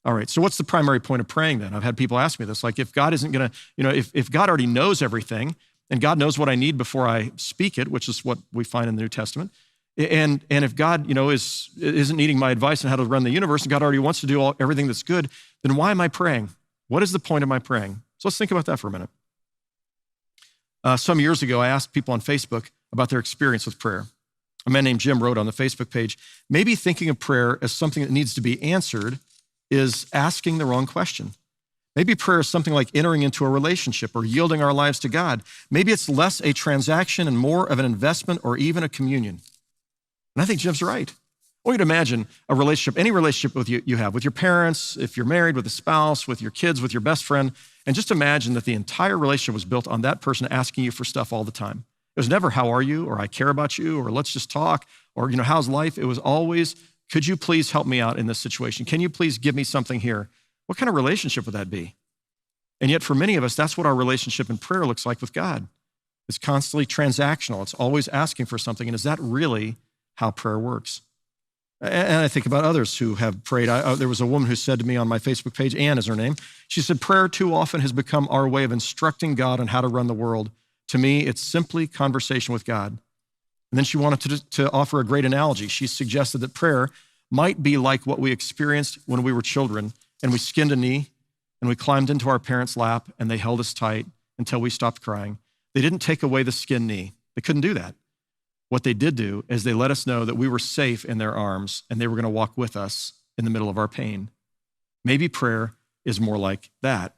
All right, so what's the primary point of praying then? I've had people ask me this, like if God isn't gonna, if God already knows everything and God knows what I need before I speak it, which is what we find in the New Testament, and if God, isn't needing my advice on how to run the universe and God already wants to do everything that's good, then why am I praying? What is the point of my praying? So let's think about that for a minute. Some years ago, I asked people on Facebook about their experience with prayer. A man named Jim wrote on the Facebook page, maybe thinking of prayer as something that needs to be answered is asking the wrong question. Maybe prayer is something like entering into a relationship or yielding our lives to God. Maybe it's less a transaction and more of an investment or even a communion. And I think Jim's right. I want you to imagine a relationship, any relationship with you have, with your parents, if you're married, with a spouse, with your kids, with your best friend, and just imagine that the entire relationship was built on that person asking you for stuff all the time. It was never, how are you? Or I care about you, or let's just talk, or how's life? It was always, could you please help me out in this situation? Can you please give me something here? What kind of relationship would that be? And yet for many of us, that's what our relationship in prayer looks like with God. It's constantly transactional. It's always asking for something. And is that really how prayer works? And I think about others who have prayed. There was a woman who said to me on my Facebook page, Ann is her name. She said, prayer too often has become our way of instructing God on how to run the world. To me, it's simply conversation with God. And then she wanted to offer a great analogy. She suggested that prayer might be like what we experienced when we were children and we skinned a knee and we climbed into our parents' lap and they held us tight until we stopped crying. They didn't take away the skinned knee. They couldn't do that. What they did do is they let us know that we were safe in their arms and they were going to walk with us in the middle of our pain. Maybe prayer is more like that.